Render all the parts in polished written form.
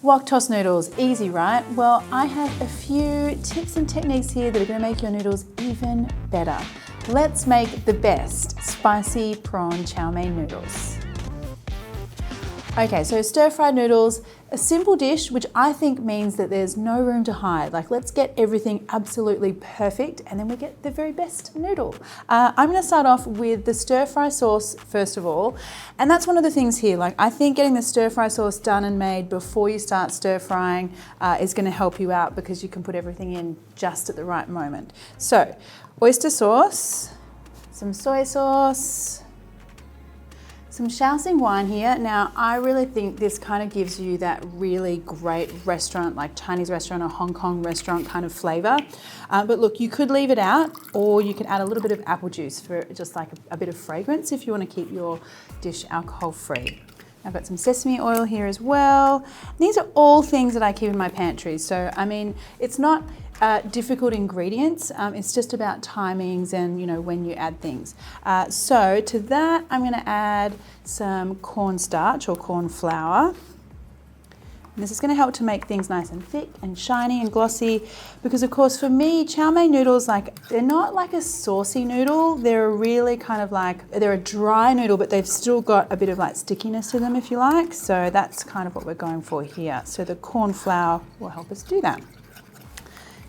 Wok toss noodles, easy, right? Well, I have a few tips and techniques here that are going to make your noodles even better. Let's make the best spicy prawn chow mein noodles. Okay, so stir-fried noodles, a simple dish, which I think means that there's no room to hide. Like, let's get everything absolutely perfect, and then we get the very best noodle. I'm gonna start off with the stir-fry sauce first of all, and that's one of the things here. Like, I think getting the stir-fry sauce done and made before you start stir-frying is gonna help you out because you can put everything in just at the right moment. So, oyster sauce, some soy sauce, some Shaoxing wine here. Now, I really think this kind of gives you that really great restaurant, like Chinese restaurant or Hong Kong restaurant kind of flavor. But look, you could leave it out, or you can add a little bit of apple juice for just like a bit of fragrance if you want to keep your dish alcohol free. I've got some sesame oil here as well. These are all things that I keep in my pantry. So, I mean, it's not difficult ingredients. It's just about timings and, you know, when you add things. So to that, I'm going to add some cornstarch or corn flour. And this is going to help to make things nice and thick and shiny and glossy because, of course, for me, chow mein noodles, like, they're not like a saucy noodle. They're really kind of like, they're a dry noodle, but they've still got a bit of like stickiness to them, if you like. So that's kind of what we're going for here. So the corn flour will help us do that.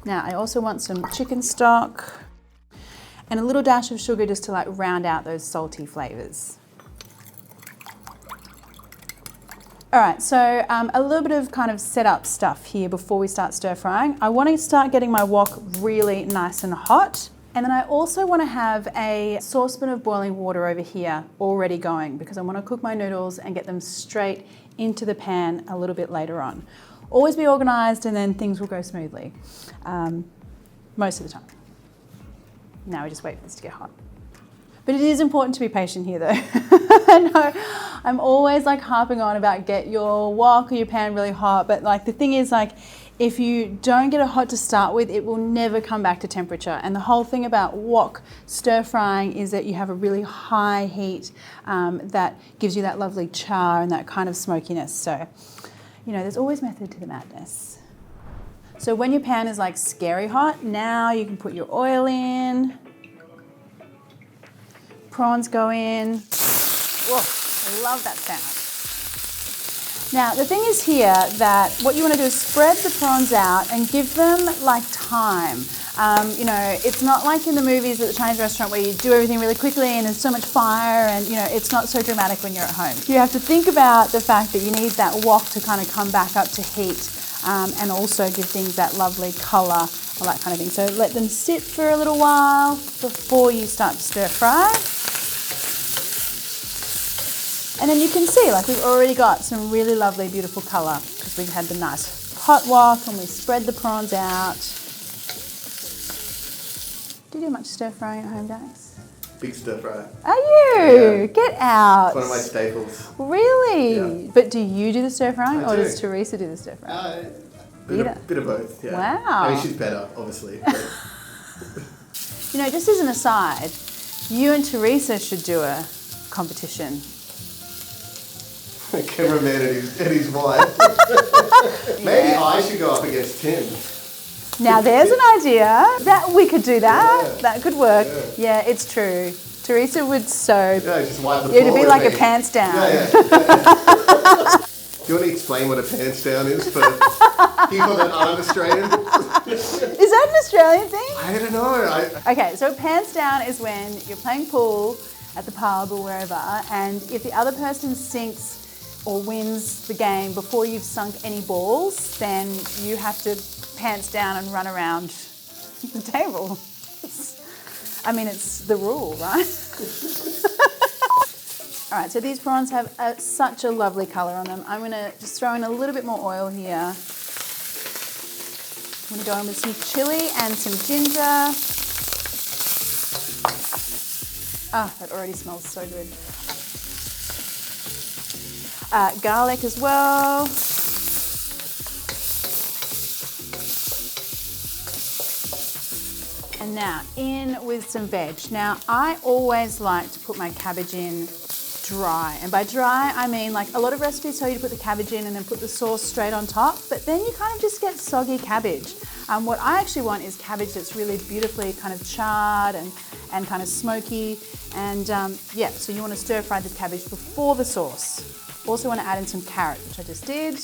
Now, I also want some chicken stock and a little dash of sugar just to like round out those salty flavors. All right, so a little bit of kind of setup stuff here before we start stir frying. I want to start getting my wok really nice and hot. And then I also want to have a saucepan of boiling water over here already going because I want to cook my noodles and get them straight into the pan a little bit later on. Always be organized and then things will go smoothly, most of the time. Now we just wait for this to get hot. But it is important to be patient here though. I know I'm always like harping on about get your wok or your pan really hot, but like the thing is, like, if you don't get it hot to start with, it will never come back to temperature. And the whole thing about wok stir frying is that you have a really high heat that gives you that lovely char and that kind of smokiness. So, you know, there's always method to the madness. So when your pan is like scary hot, now you can put your oil in. Prawns go in. Whoa, I love that sound. Now, the thing is here that what you want to do is spread the prawns out and give them like time. You know, it's not like in the movies at the Chinese restaurant where you do everything really quickly and there's so much fire and, you know, it's not so dramatic when you're at home. You have to think about the fact that you need that wok to kind of come back up to heat and also give things that lovely colour, all that kind of thing. So let them sit for a little while before you start to stir fry. And then you can see, like, we've already got some really lovely, beautiful colour because we've had the nice hot wok and we spread the prawns out. Do you do much stir frying at home, Dax? Big stir fry. Are you? Yeah. Get out. It's one of my staples. Really? Yeah. But do you do the stir frying or do. does Teresa do the stir frying? Bit of both, yeah. Wow. I mean, she's better, obviously. But You know, just as an aside, you and Teresa should do a competition. Cameraman and his wife. Maybe I should go up against Tim. Now there's an idea that we could do that. Yeah. That could work. Yeah, it's true. Teresa would so. Yeah, just wipe the It'd floor be with like me. a pants down. Yeah. Do you want to explain what a pants down is for people that aren't Australian? Is that an Australian thing? I don't know. Okay, so pants down is when you're playing pool at the pub or wherever, and if the other person sinks or wins the game before you've sunk any balls, then you have to pants down and run around the table. I mean, it's the rule, right? All right, so these prawns have such a lovely colour on them. I'm gonna just throw in a little bit more oil here. I'm gonna go in with some chilli and some ginger. Ah, that already smells so good. Garlic as well. And now in with some veg. Now I always like to put my cabbage in dry. And by dry, I mean like a lot of recipes tell you to put the cabbage in and then put the sauce straight on top, but then you kind of just get soggy cabbage. What I actually want is cabbage that's really beautifully kind of charred and kind of smoky. And yeah, so you want to stir fry the cabbage before the sauce. Also want to add in some carrot, which I just did.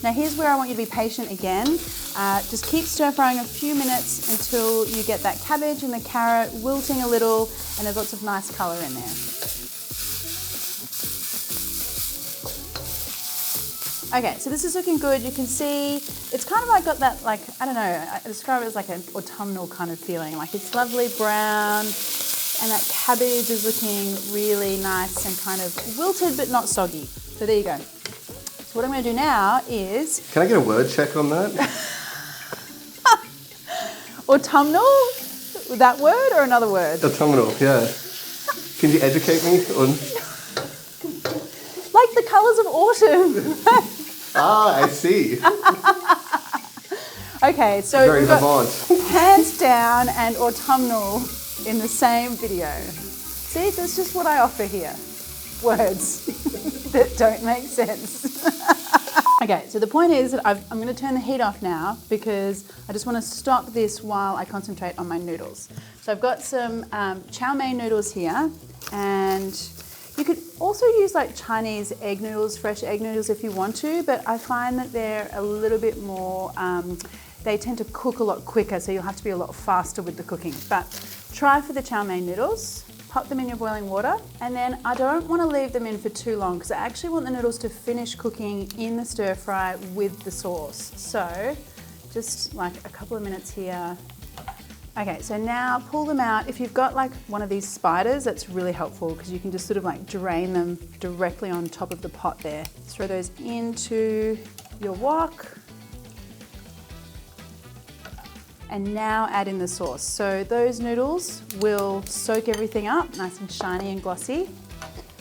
Now here's where I want you to be patient again. Just keep stir frying a few minutes until you get that cabbage and the carrot wilting a little and there's lots of nice colour in there. Okay, so this is looking good. You can see it's kind of like got that, like, I don't know, I describe it as like an autumnal kind of feeling. Like it's lovely brown and that cabbage is looking really nice and kind of wilted but not soggy. So there you go. So what I'm going to do now is... Can I get a word check on that? Autumnal? That word or another word? Autumnal, yeah. Can you educate me on... Like the colours of autumn. Ah, I see. Okay, so very we've got Vermont. hands down and autumnal in the same video. See, that's just what I offer here. Words that don't make sense. Okay, so the point is that I'm going to turn the heat off now because I just want to stop this while I concentrate on my noodles. So I've got some chow mein noodles here, and you could also use like Chinese egg noodles, fresh egg noodles if you want to, but I find that they're a little bit more, they tend to cook a lot quicker, so you'll have to be a lot faster with the cooking. But try for the chow mein noodles. Pop them in your boiling water, and then I don't want to leave them in for too long because I actually want the noodles to finish cooking in the stir fry with the sauce. So just like a couple of minutes here. Okay, so now pull them out. If you've got like one of these spiders, that's really helpful because you can just sort of like drain them directly on top of the pot there. Throw those into your wok. And now add in the sauce. So those noodles will soak everything up, nice and shiny and glossy.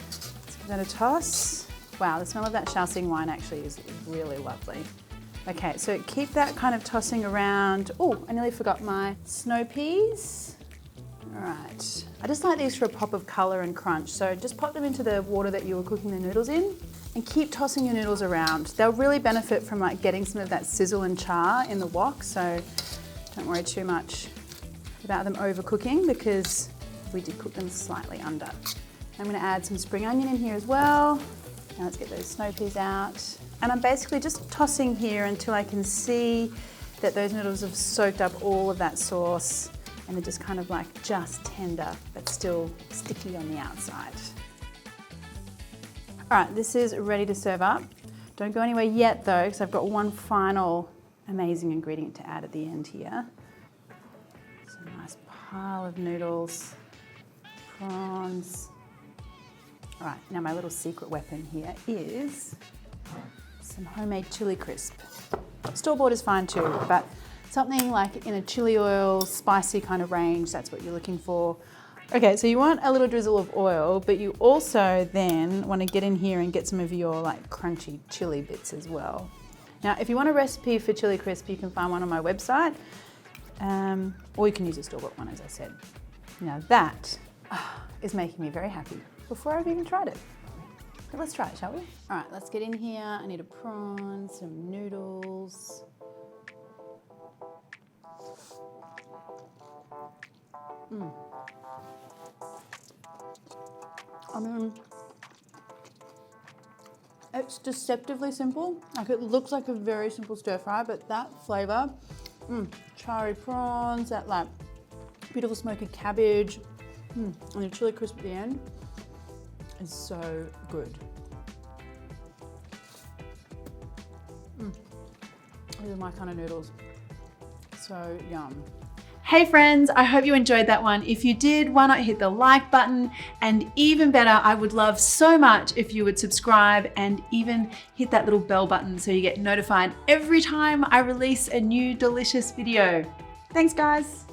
Let's give that a toss. Wow, the smell of that Shaoxing wine actually is really lovely. Okay, so keep that kind of tossing around. Oh, I nearly forgot my snow peas. All right, I just like these for a pop of color and crunch. So just pop them into the water that you were cooking the noodles in and keep tossing your noodles around. They'll really benefit from like getting some of that sizzle and char in the wok. So don't worry too much about them overcooking because we did cook them slightly under. I'm going to add some spring onion in here as well. Now let's get those snow peas out. And I'm basically just tossing here until I can see that those noodles have soaked up all of that sauce and they're just kind of like just tender but still sticky on the outside. All right, this is ready to serve up. Don't go anywhere yet though because I've got one final amazing ingredient to add at the end here. Some nice pile of noodles, prawns. All right, now my little secret weapon here is some homemade chili crisp. Store-bought is fine too, but something like in a chili oil, spicy kind of range, that's what you're looking for. Okay, so you want a little drizzle of oil, but you also then want to get in here and get some of your like crunchy chili bits as well. Now, if you want a recipe for chili crisp, you can find one on my website, or you can use a store-bought one, as I said. Now that is making me very happy before I've even tried it. But let's try it, shall we? All right, let's get in here. I need a prawn, some noodles. I mean, it's deceptively simple. Like it looks like a very simple stir fry, but that flavor, charry prawns, that like beautiful smoky cabbage, and the chili crisp at the end is so good. These are my kind of noodles. So yum. Hey friends, I hope you enjoyed that one. If you did, why not hit the like button? And even better, I would love so much if you would subscribe and even hit that little bell button so you get notified every time I release a new delicious video. Thanks guys.